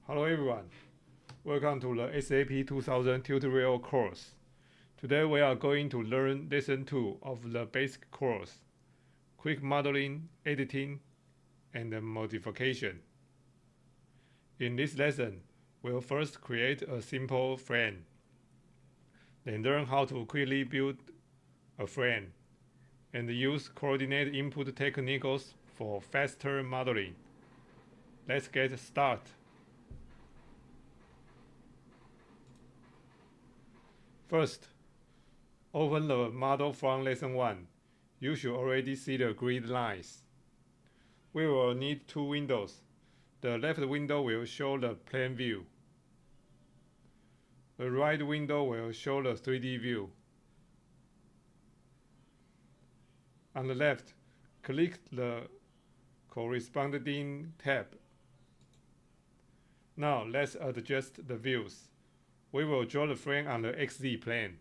Hello everyone, welcome to the SAP 2000 tutorial course. Today we are going to learn lesson 2 of the basic course, quick modeling, editing, and modification. In this lesson, we'll first create a simple frame, then learn how to quickly build a frame, and use coordinate input techniques for faster modeling. Let's get started. First, open the model from lesson 1. You should already see the grid lines. We will need two windows. The left window will show the plan view. The right window will show the 3D view. On the left, click the corresponding tab. Now let's adjust the views. We will draw the frame on the XZ plane.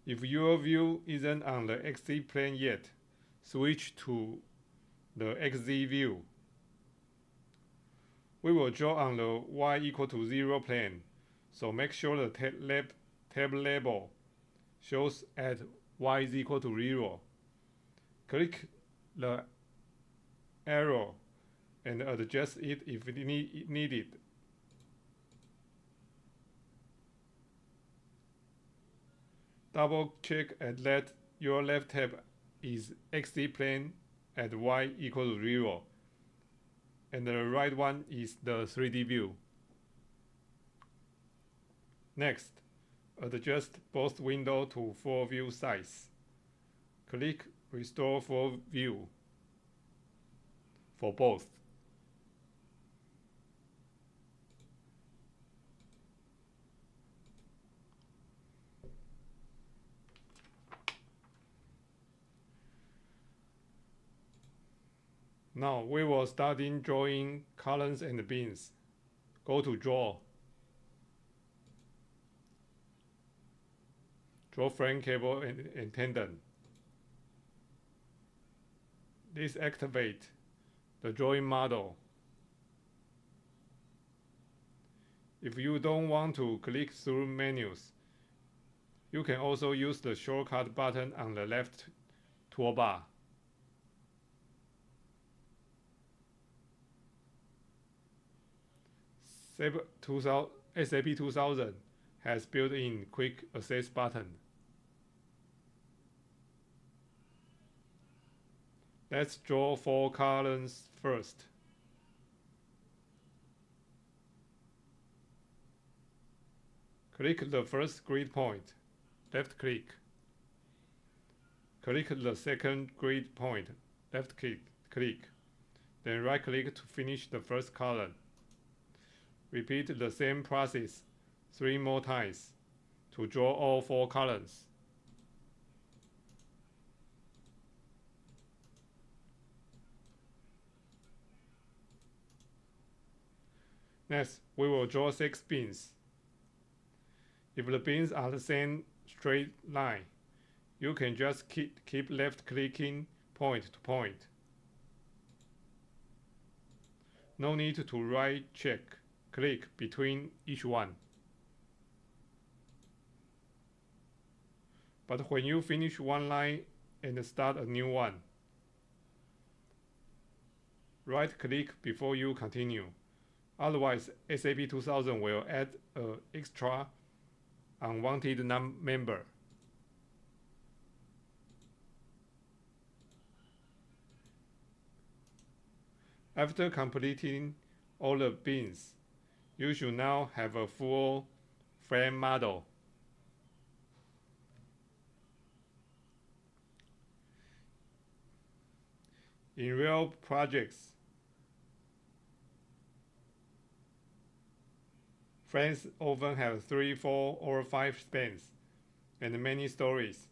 If your view isn't on the XZ plane yet, switch to the XZ view. We will draw on the y equal to 0 plane, so make sure the tab label shows at y is equal to 0. Click the arrow and adjust it if needed. Double check and that your left tab is XZ plane at y equal to 0, and the right one is the 3D view. Next, adjust both windows to full view size. Click Restore Full View for both. Now we will start in drawing columns and bins. Go to Draw. Draw frame cable and tendon. This activates the drawing model. If you don't want to click through menus, you can also use the shortcut button on the left toolbar. SAP2000 has built-in Quick Access button. Let's draw 4 columns first. Click the first grid point, left click. Click the second grid point, left click. Then right click to finish the first column. Repeat the same process 3 more times to draw all 4 columns. Next, we will draw 6 bins. If the bins are the same straight line, you can just keep left clicking point to point. No need to right click between each one. But when you finish one line and start a new one, right click before you continue. Otherwise, SAP 2000 will add an extra unwanted member. After completing all the bins, you should now have a full frame model. In real projects, frames often have 3, 4, or 5 spans and many stories.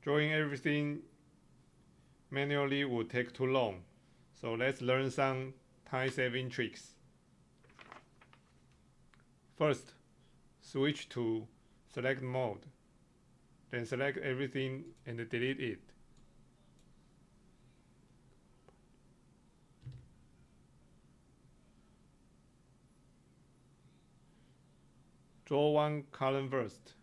Drawing everything manually would take too long, so let's learn some time-saving tricks. First, switch to select mode, then select everything and delete it. Draw one column first.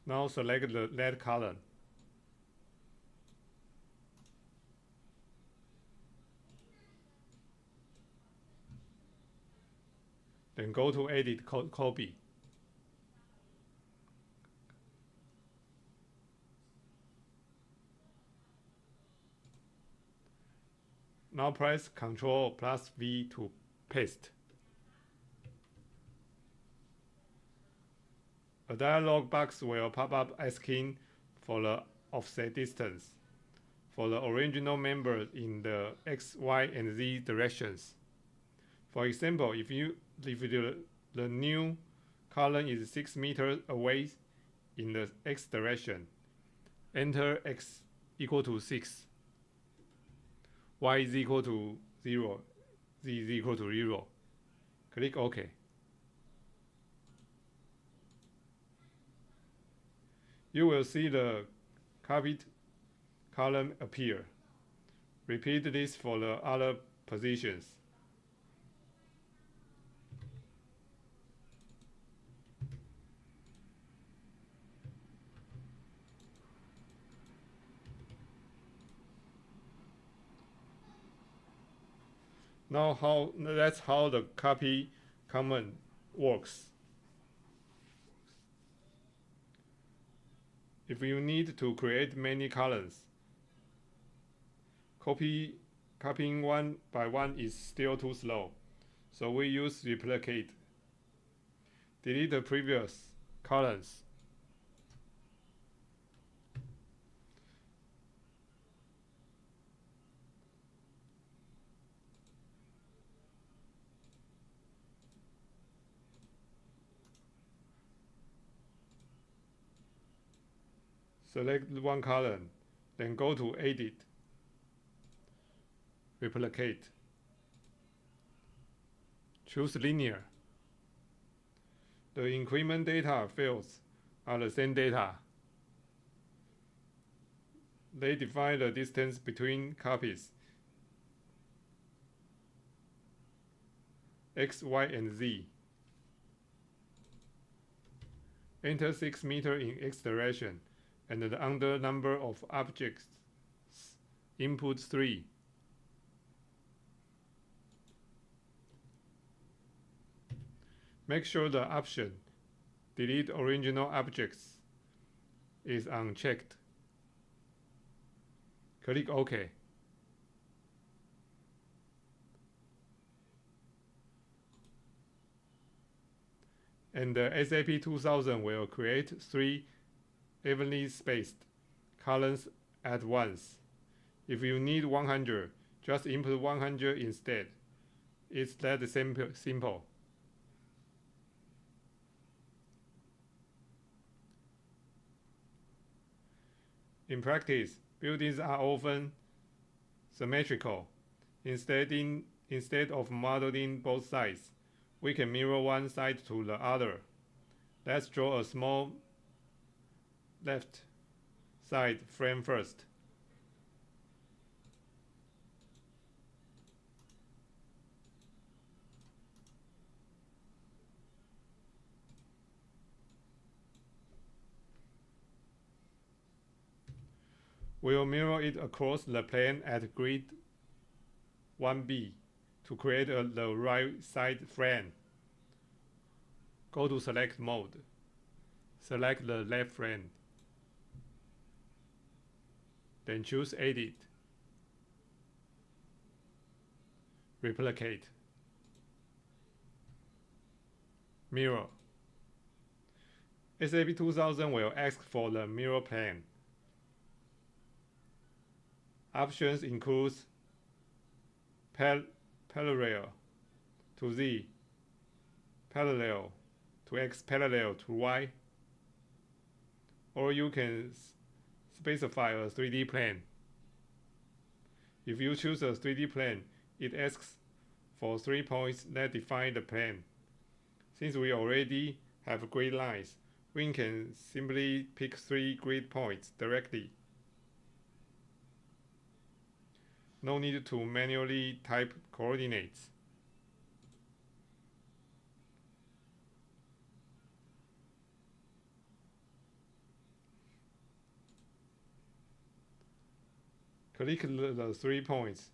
Now select the lead column. Then go to Edit, Copy. Now press Ctrl plus V to paste. A dialog box will pop up asking for the offset distance for the original member in the X, Y, and Z directions. For example, if the new column is 6 meters away in the X direction, enter X equal to 6, Y is equal to 0, Z is equal to 0. Click OK. You will see the copied column appear. Repeat this for the other positions. That's how the copy command works. If you need to create many columns, copying one by one is still too slow, so we use replicate. Delete the previous columns. Select one column, then go to Edit, Replicate. Choose Linear. The increment data fields are the same data. They define the distance between copies, X, Y, and Z. Enter 6 meters in X direction and the under number of objects, input 3. Make sure the option Delete Original Objects is unchecked. Click OK. And the SAP2000 will create 3 evenly spaced columns at once. If you need 100, just input 100 instead. It's that simple. In practice, buildings are often symmetrical. Instead of modeling both sides, we can mirror one side to the other. Let's draw a small left side frame first. We'll mirror it across the plane at grid 1B to create the right side frame. Go to Select Mode. Select the left frame. Then choose Edit. Replicate. Mirror. SAP2000 will ask for the mirror plane. Options include parallel to Z, parallel to X, parallel to Y, or you can specify a 3D plane. If you choose a 3D plane, it asks for 3 points that define the plane. Since we already have grid lines, we can simply pick 3 grid points directly. No need to manually type coordinates. Click the 3 points.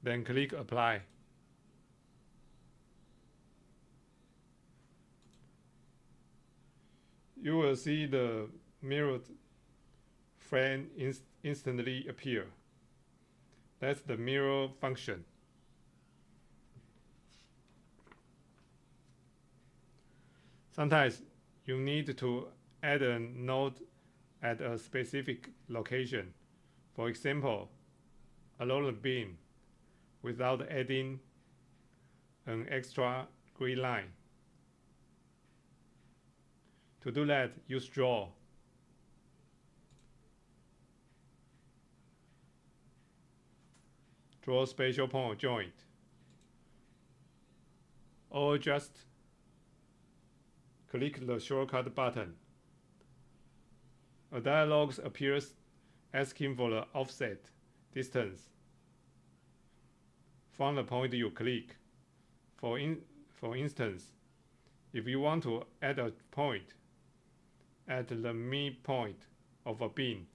Then click Apply. You will see the mirrored frame instantly appear. That's the mirror function. Sometimes you need to add a node at a specific location. For example, along the beam, without adding an extra grid line. To do that, use draw. Draw spatial point joint. Or just click the shortcut button. A dialog appears asking for the offset distance from the point you click. For instance, if you want to add a point at the midpoint of a beam,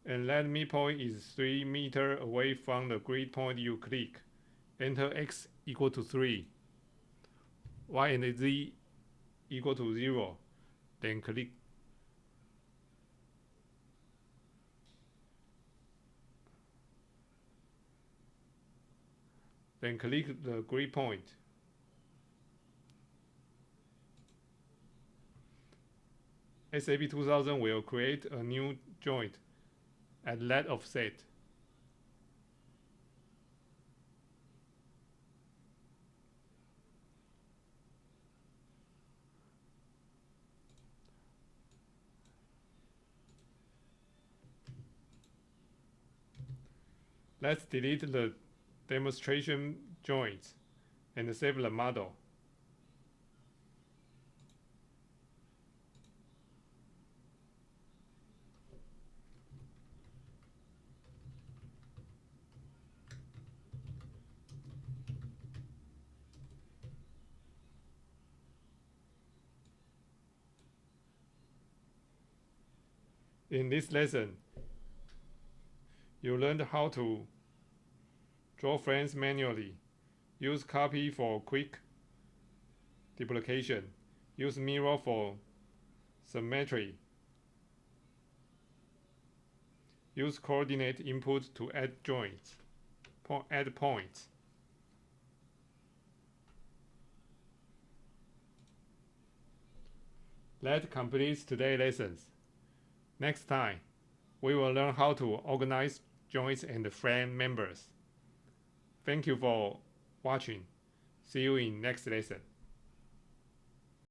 and that midpoint is 3 meters away from the grid point you click, enter x equal to 3, y and z equal to 0, then click the grid point. SAP2000 will create a new joint at that offset. Let's delete the demonstration joints and save the model. In this lesson, you learned how to draw frames manually, use copy for quick duplication, use mirror for symmetry, use coordinate input to add joints, add points. That completes today's lessons. Next time, we will learn how to organize joints and frame members. Thank you for watching. See you in next lesson.